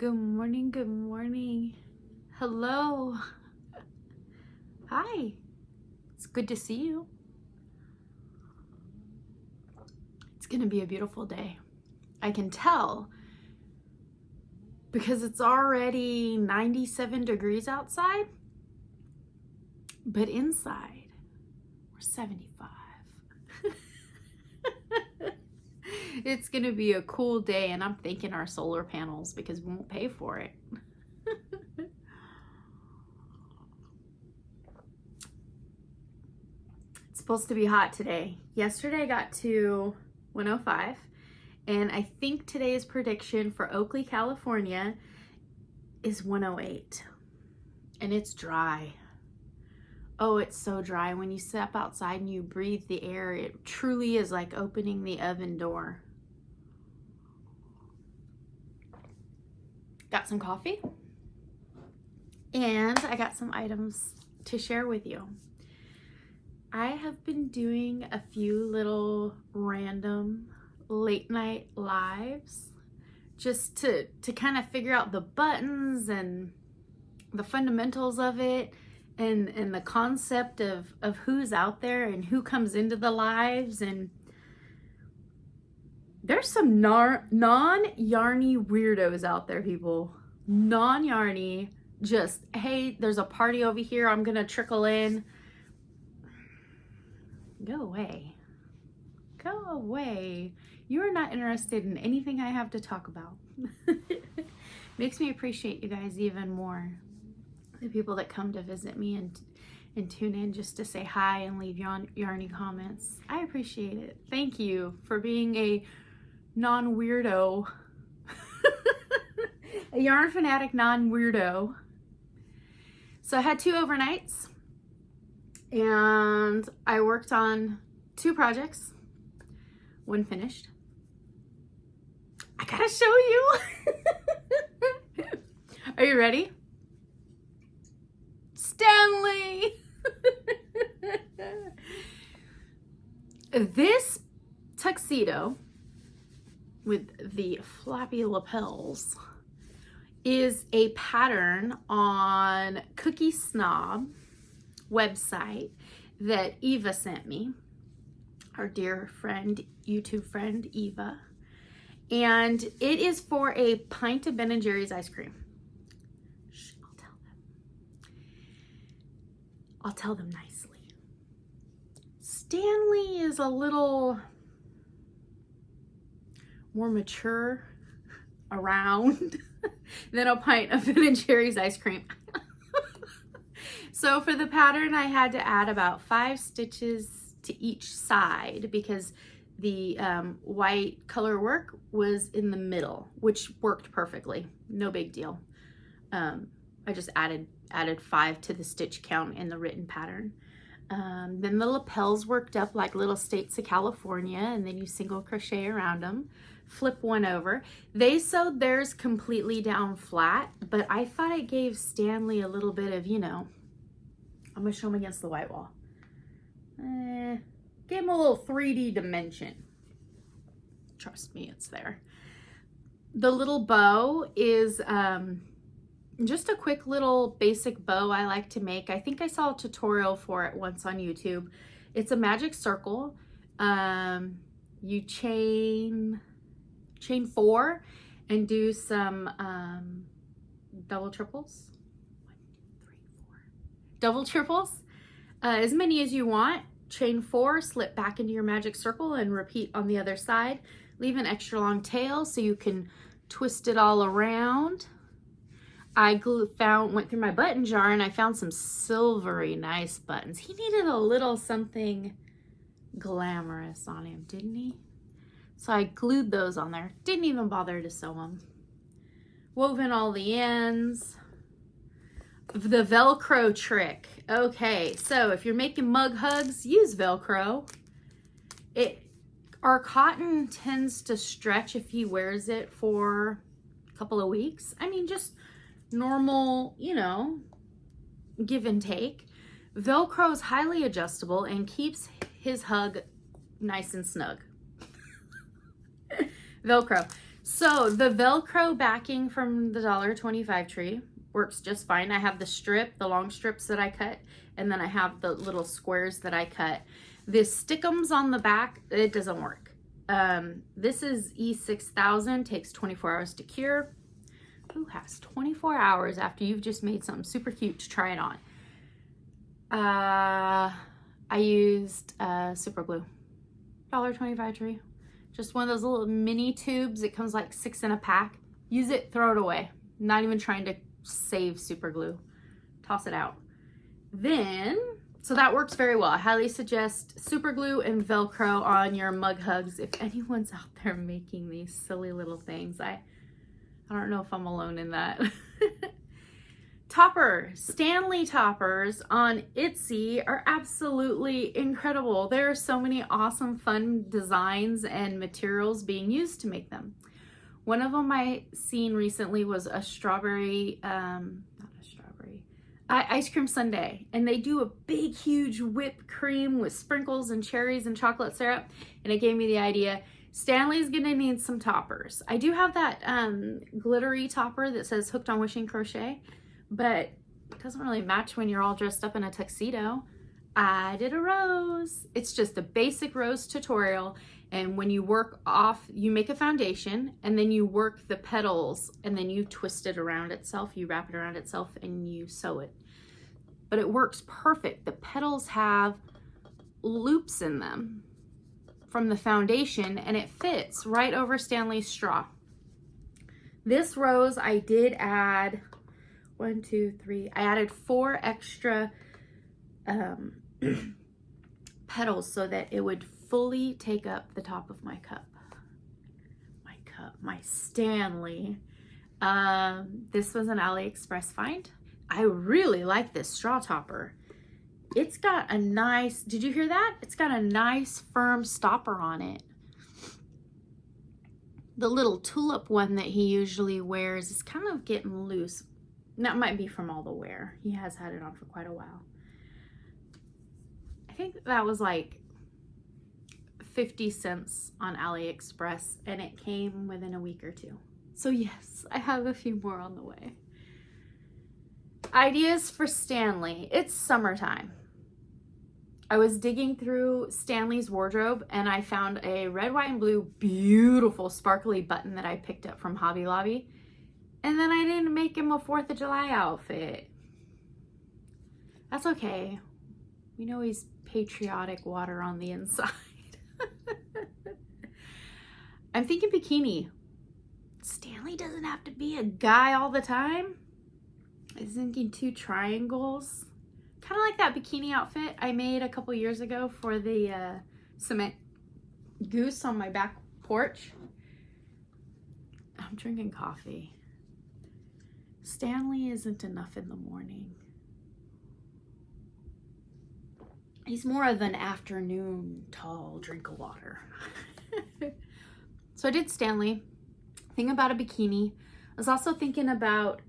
Good morning, good morning. Hello. Hi. It's good to see you. It's gonna be a beautiful day. I can tell because it's already 97 degrees outside, but inside we're 75. It's gonna be a cool day, and I'm thanking our solar panels because we won't pay for it. It's supposed to be hot today. Yesterday I got to 105, and I think today's prediction for Oakley, California is 108, and it's dry. Oh, it's so dry. When you step outside and you breathe the air, it truly is like opening the oven door. Got some coffee, and I got some items to share with you. I have been doing a few little random late night lives just to kind of figure out the buttons and the fundamentals of it. And the concept of who's out there and who comes into the lives. And there's some non-yarny weirdos out there, people. Non-yarny, just, hey, there's a party over here, I'm gonna trickle in. Go away. Go away. You are not interested in anything I have to talk about. Makes me appreciate you guys even more. The people that come to visit me and tune in just to say hi and leave yarny comments. I appreciate it. Thank you for being a non-weirdo. A yarn fanatic non-weirdo. So I had 2 overnights, and I worked on 2 projects. One finished. I gotta show you. Are you ready? Stanley! This tuxedo with the flappy lapels is a pattern on Cookie Snob website that Eva sent me, our dear friend, YouTube friend Eva, and it is for a pint of Ben & Jerry's ice cream. I'll tell them nicely. Stanley is a little more mature around than a pint of Ben & Jerry's ice cream. So for the pattern, I had to add about 5 stitches to each side because the white color work was in the middle, which worked perfectly. No big deal. I just added 5 to the stitch count in the written pattern. Then the lapels worked up like little states of California, and then you single crochet around them, flip one over. They sewed theirs completely down flat, but I thought it gave Stanley a little bit of, you know, I'm gonna show him against the white wall. Gave him a little 3D dimension. Trust me, it's there. The little bow is just a quick little basic bow I like to make. I think I saw a tutorial for it once on YouTube. It's a magic circle. You chain 4 and do some double triples. 1, 2, 3, 4. Double triples, as many as you want. Chain 4, slip back into your magic circle and repeat on the other side. Leave an extra long tail so you can twist it all around. I went through my button jar and I found some silvery nice buttons. He needed a little something glamorous on him, didn't he? So I glued those on there. Didn't even bother to sew them. Wove in all the ends. The Velcro trick. Okay, so if you're making mug hugs, use Velcro. Our cotton tends to stretch if he wears it for a couple of weeks. I mean, just normal, you know, give and take. Velcro is highly adjustable and keeps his hug nice and snug. Velcro. So the Velcro backing from the $1.25 tree works just fine. I have the strip, the long strips that I cut, and then I have the little squares that I cut. This stickums on the back, it doesn't work. This is E6000, takes 24 hours to cure. Who has 24 hours after you've just made something super cute to try it on? I used super glue, $1.25 tree. Just one of those little mini tubes. It comes like 6 in a pack. Use it, throw it away. Not even trying to save super glue. Toss it out. Then, so that works very well. I highly suggest super glue and Velcro on your mug hugs. If anyone's out there making these silly little things, I don't know if I'm alone in that. Topper, Stanley toppers on Etsy are absolutely incredible. There are so many awesome, fun designs and materials being used to make them. One of them I seen recently was a strawberry, ice cream sundae. And they do a big, huge whipped cream with sprinkles and cherries and chocolate syrup. And it gave me the idea, Stanley's gonna need some toppers. I do have that glittery topper that says Hooked on Wishing Crochet, but it doesn't really match when you're all dressed up in a tuxedo. I did a rose. It's just a basic rose tutorial. And when you work off, you make a foundation and then you work the petals and then you twist it around itself. You wrap it around itself and you sew it. But it works perfect. The petals have loops in them from the foundation and it fits right over Stanley's straw. This rose I did add 1, 2, 3. I added 4 extra petals so that it would fully take up the top of my cup. My Stanley. This was an AliExpress find. I really like this straw topper. It's got a nice, did you hear that? It's got a nice firm stopper on it. The little tulip one that he usually wears is kind of getting loose. That might be from all the wear. He has had it on for quite a while. I think that was like 50 cents on AliExpress and it came within a week or 2. So yes, I have a few more on the way. Ideas for Stanley. It's summertime. I was digging through Stanley's wardrobe and I found a red, white, and blue beautiful sparkly button that I picked up from Hobby Lobby. And then I didn't make him a 4th of July outfit. That's okay. We know he's patriotic water on the inside. I'm thinking bikini. Stanley doesn't have to be a guy all the time. I was thinking 2 triangles. Kind of like that bikini outfit I made a couple years ago for the cement goose on my back porch. I'm drinking coffee. Stanley isn't enough in the morning. He's more of an afternoon tall drink of water. So I did Stanley. Thinking about a bikini. I was also thinking about,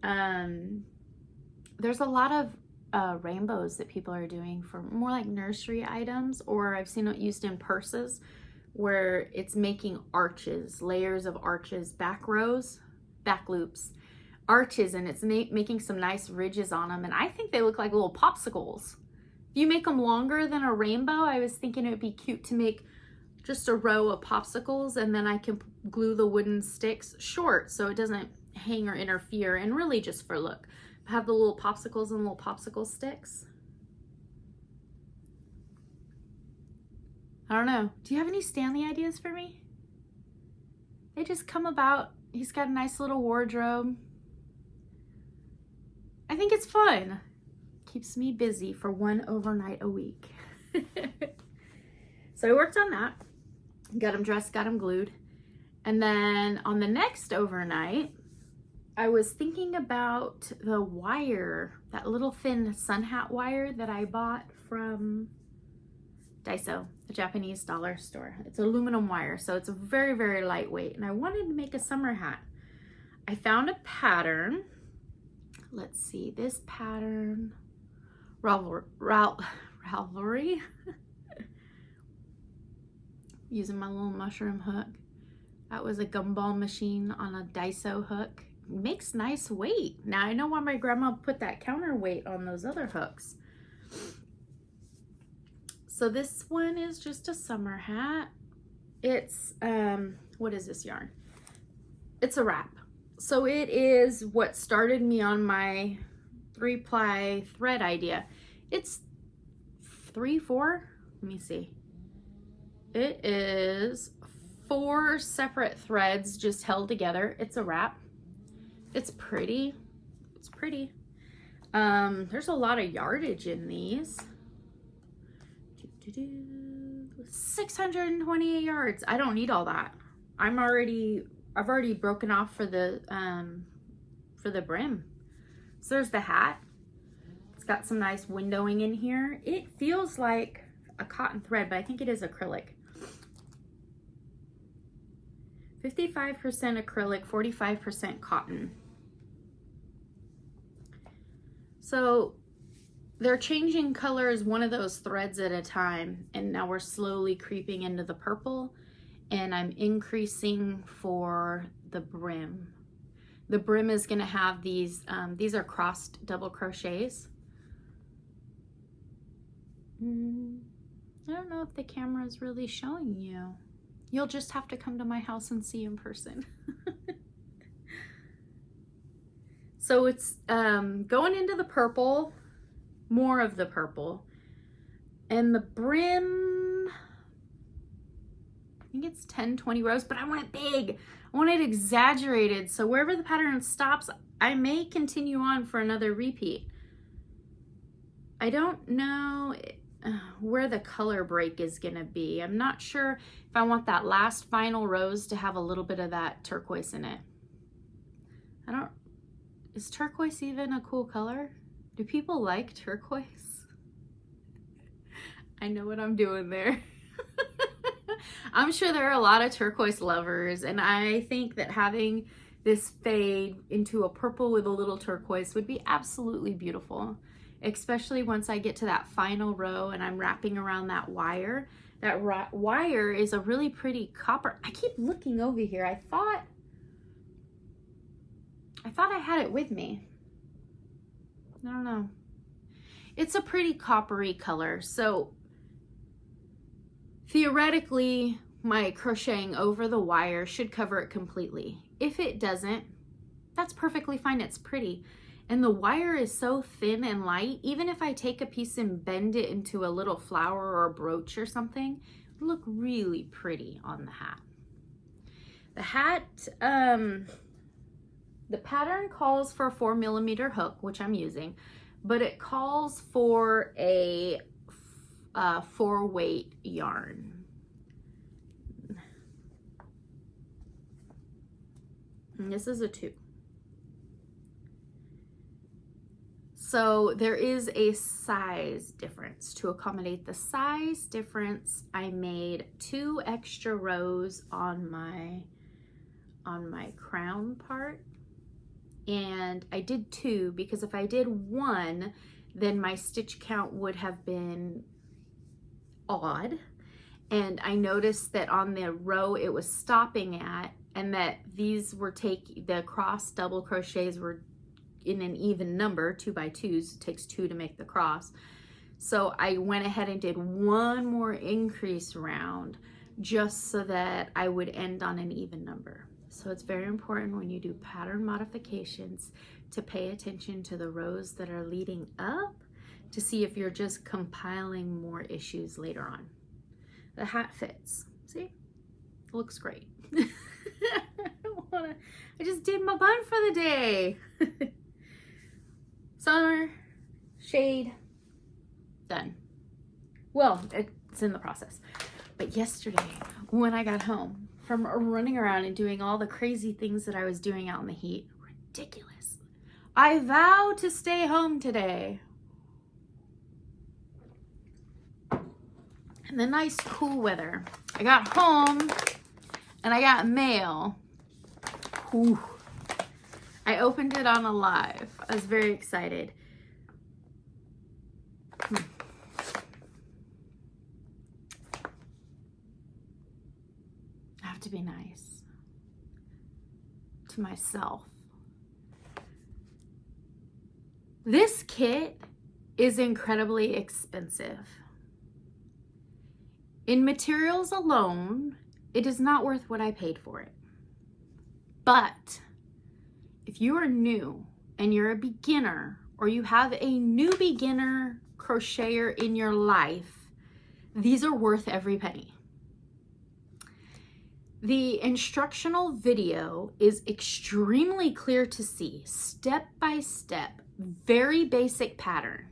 there's a lot of rainbows that people are doing for more like nursery items, or I've seen it used in purses where it's making arches, layers of arches, back rows, back loops, arches, and it's making some nice ridges on them. And I think they look like little popsicles. If you make them longer than a rainbow, I was thinking it would be cute to make just a row of popsicles and then I can glue the wooden sticks short so it doesn't hang or interfere, and really just for look. Have the little popsicles and little popsicle sticks. I don't know. Do you have any Stanley ideas for me? They just come about. He's got a nice little wardrobe. I think it's fun. Keeps me busy for 1 overnight a week. So I worked on that. Got him dressed, got him glued. And then on the next overnight, I was thinking about the wire, that little thin sun hat wire that I bought from Daiso, the Japanese dollar store. It's aluminum wire, so it's very, very lightweight. And I wanted to make a summer hat. I found a pattern. Let's see, this pattern, Ralvery. Using my little mushroom hook. That was a gumball machine on a Daiso hook. Makes nice weight. Now I know why my grandma put that counterweight on those other hooks. So this one is just a summer hat. It's, what is this yarn? It's a wrap. So it is what started me on my 3-ply thread idea. It's 4, let me see. It is 4 separate threads just held together. It's a wrap. It's pretty. It's pretty. There's a lot of yardage in these. 628 yards. I don't need all that. I've already broken off for the brim. So there's the hat. It's got some nice windowing in here. It feels like a cotton thread, but I think it is acrylic. 55% acrylic, 45% cotton. So they're changing colors one of those threads at a time, and now we're slowly creeping into the purple, and I'm increasing for the brim. The brim is going to have these are crossed double crochets. I don't know if the camera is really showing you. You'll just have to come to my house and see in person. So it's going into the purple, more of the purple. And the brim, I think it's 10, 20 rows, but I want it big. I want it exaggerated. So wherever the pattern stops, I may continue on for another repeat. I don't know where the color break is gonna be. I'm not sure if I want that last final rose to have a little bit of that turquoise in it. Is turquoise even a cool color? Do people like turquoise? I know what I'm doing there. I'm sure there are a lot of turquoise lovers, and I think that having this fade into a purple with a little turquoise would be absolutely beautiful, especially once I get to that final row and I'm wrapping around that wire. That wire is a really pretty copper. I keep looking over here. I thought I had it with me. I don't know. It's a pretty coppery color. So theoretically, my crocheting over the wire should cover it completely. If it doesn't, that's perfectly fine. It's pretty. And the wire is so thin and light, even if I take a piece and bend it into a little flower or a brooch or something, it'll look really pretty on the hat. The hat, the pattern calls for a 4mm hook, which I'm using, but it calls for a 4-weight yarn. And this is a 2. So there is a size difference. To accommodate the size difference, I made 2 extra rows on my crown part. And I did 2 because if I did 1, then my stitch count would have been odd. And I noticed that on the row it was stopping at, and that these were the cross double crochets were in an even number, 2 by 2s. It takes 2 to make the cross. So I went ahead and did 1 more increase round just so that I would end on an even number. So it's very important when you do pattern modifications to pay attention to the rows that are leading up to see if you're just compiling more issues later on. The hat fits. See? It looks great. I just did my bun for the day. Summer, shade, done. Well, it's in the process. But yesterday, when I got home from running around and doing all the crazy things that I was doing out in the heat, ridiculous. I vow to stay home today. And the nice cool weather. I got home and I got mail. Ooh. I opened it on a live. I was very excited. I have to be nice. to myself, this kit is incredibly expensive. In materials alone, it is not worth what I paid for it. But if you are new and you're a beginner, or you have a new beginner crocheter in your life, these are worth every penny. The instructional video is extremely clear to see, step by step, very basic pattern.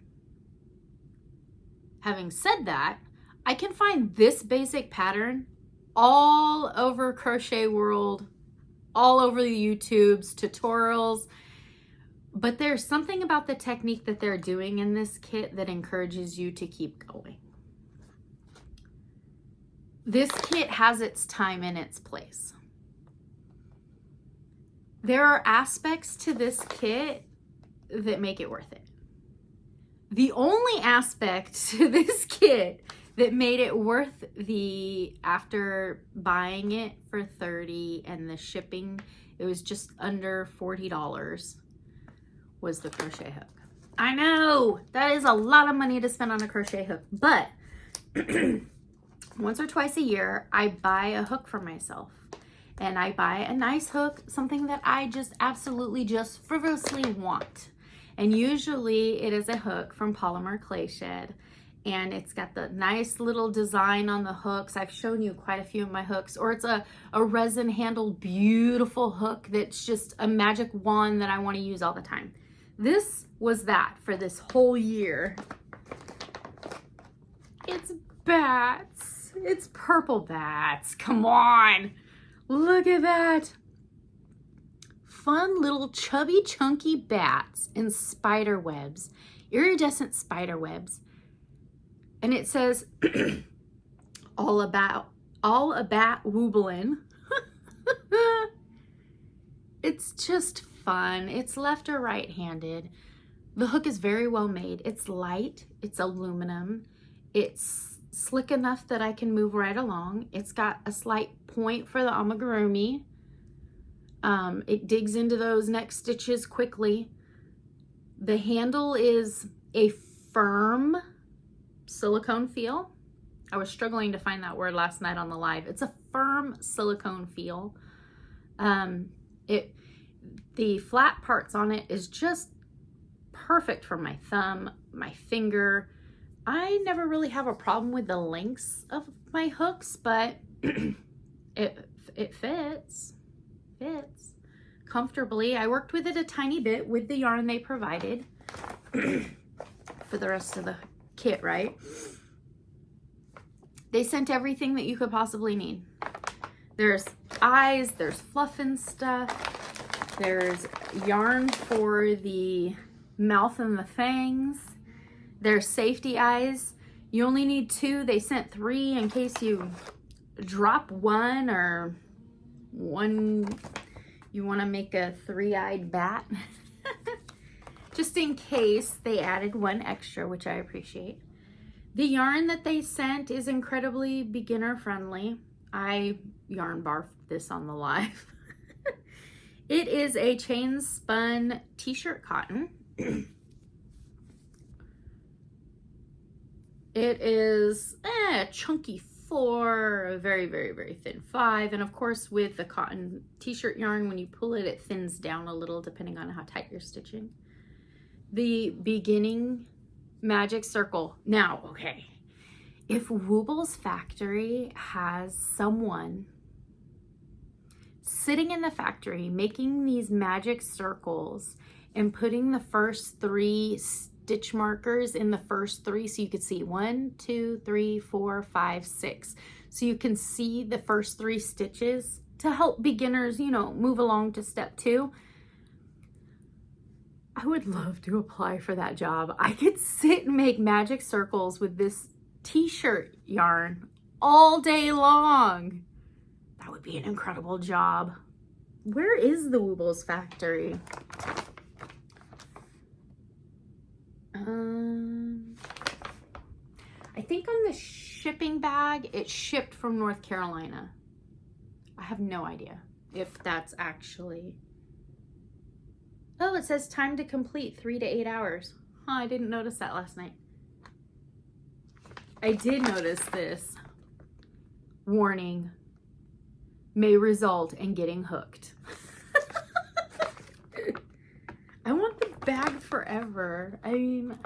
Having said that, I can find this basic pattern all over Crochet World, all over the YouTubes, tutorials, but there's something about the technique that they're doing in this kit that encourages you to keep going. This kit has its time and its place. There are aspects to this kit that make it worth it. The only aspect to this kit that made it worth the, after buying it for $30 and the shipping, it was just under $40, was the crochet hook. I know, that is a lot of money to spend on a crochet hook, but once or twice a year, I buy a hook for myself. And I buy a nice hook, something that I just absolutely just frivolously want. And usually it is a hook from Polymer Clay Shed. And it's got the nice little design on the hooks. I've shown you quite a few of my hooks. Or it's a resin handled beautiful hook that's just a magic wand that I want to use all the time. This was that for this whole year. It's bats. It's purple bats. Come on. Look at that. Fun little chubby chunky bats and spider webs. Iridescent spider webs. And it says all about woobling. It's just fun. It's left or right-handed. The hook is very well made. It's light. It's aluminum. It's slick enough that I can move right along. It's got a slight point for the amigurumi. It digs into those neck stitches quickly. The handle is a firm silicone feel. I was struggling to find that word last night on the live. It's a firm silicone feel. The flat parts on it is just perfect for my thumb, my finger. I never really have a problem with the lengths of my hooks, but it fits comfortably. I worked with it a tiny bit with the yarn they provided for the rest of the kit, right? They sent everything that you could possibly need. There's eyes, there's fluff and stuff, there's yarn for the mouth and the fangs, there's safety eyes. You only need 2. They sent 3 in case you drop one, or one you want to make a 3-eyed bat. Just in case they added 1 extra, which I appreciate. The yarn that they sent is incredibly beginner friendly. I yarn barfed this on the live. It is a chain spun t-shirt cotton. It is a chunky 4, a very, very, very thin 5. And of course, with the cotton t-shirt yarn, when you pull it, it thins down a little depending on how tight you're stitching. The beginning magic circle. Now, okay, if Woobles Factory has someone sitting in the factory making these magic circles and putting the first 3 stitch markers in the first 3, so you could see 1, 2, 3, 4, 5, 6. So you can see the first 3 stitches to help beginners, you know, move along to step 2. I would love to apply for that job. I could sit and make magic circles with this t-shirt yarn all day long. That would be an incredible job. Where is the Woobles Factory? I think on the shipping bag, it shipped from North Carolina. I have no idea if that's actually Oh, it says time to complete 3 to 8 hours. Huh, I didn't notice that last night. I did notice this. Warning, may result in getting hooked. I want the bag forever. I mean,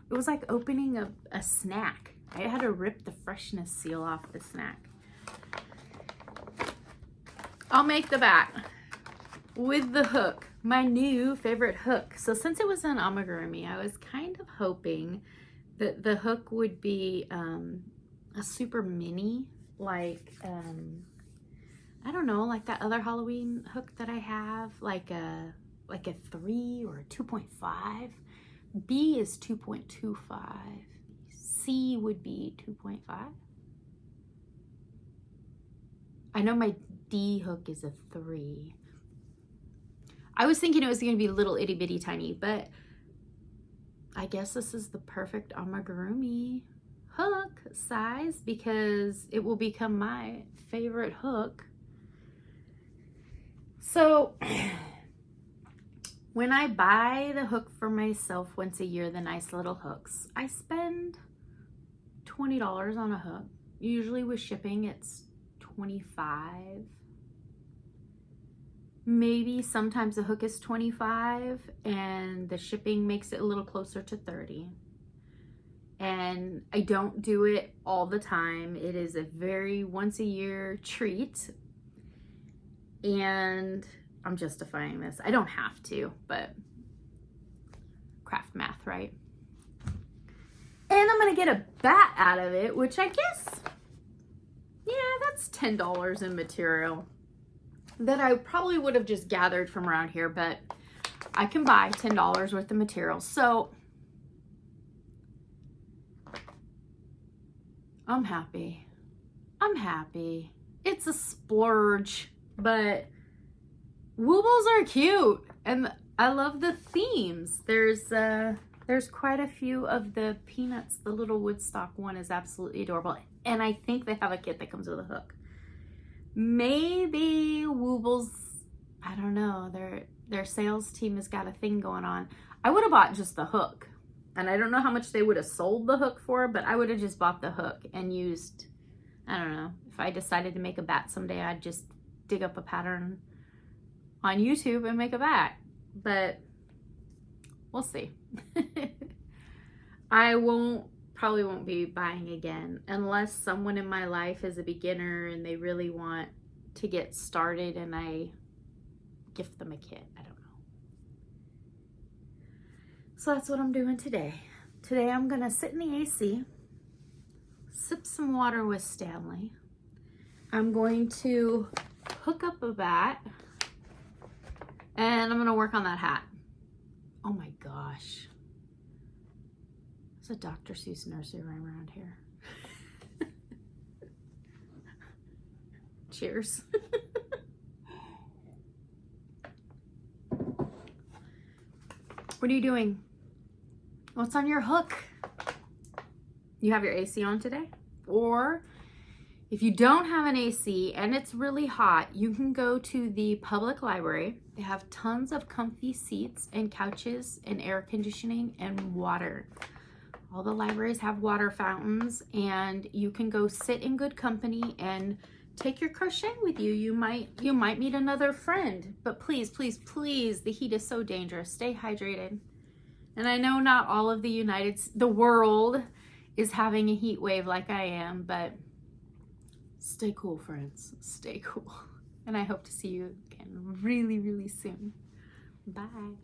it was like opening a snack. I had to rip the freshness seal off the snack. I'll make the back with the hook, my new favorite hook. So since it was an amigurumi, I was kind of hoping that the hook would be a super mini, like, I don't know, like that other Halloween hook that I have, like a 3 or a 2.5. B is 2.25. C would be 2.5. I know my D hook is a 3. I was thinking it was going to be little itty bitty tiny, but I guess this is the perfect amigurumi hook size because it will become my favorite hook. So when I buy the hook for myself once a year, the nice little hooks, I spend $20 on a hook. Usually with shipping, it's $25. Maybe sometimes the hook is $25 and the shipping makes it a little closer to $30. And I don't do it all the time. It is a very once a year treat. And I'm justifying this. I don't have to, but craft math, right? And I'm gonna get a bat out of it, which I guess, yeah, that's $10 in material that I probably would have just gathered from around here, but I can buy $10 worth of material. So I'm happy. I'm happy. It's a splurge, but Woobles are cute and I love the themes. There's quite a few of the peanuts. The little Woodstock one is absolutely adorable. And I think they have a kit that comes with a hook. Maybe Woobles, I don't know, their sales team has got a thing going on. I would have bought just the hook. And I don't know how much they would have sold the hook for, but I would have just bought the hook and used, I don't know, if I decided to make a bat someday, I'd just dig up a pattern on YouTube and make a bat. But we'll see. I probably won't be buying again unless someone in my life is a beginner and they really want to get started and I gift them a kit. I don't know. So that's what I'm doing today. Today I'm gonna sit in the AC, sip some water with Stanley. I'm going to hook up a bat and I'm gonna work on that hat. Oh my gosh. There's a Dr. Seuss nursery rhyme around here. Cheers. What are you doing? What's on your hook? You have your AC on today? Or if you don't have an AC and it's really hot, you can go to the public library. They have tons of comfy seats and couches and air conditioning and water. All the libraries have water fountains and you can go sit in good company and take your crochet with you. You might meet another friend, but please, please, please, the heat is so dangerous. Stay hydrated. And I know not all of the world is having a heat wave like I am, but stay cool, friends. Stay cool. And I hope to see you again really, really soon. Bye.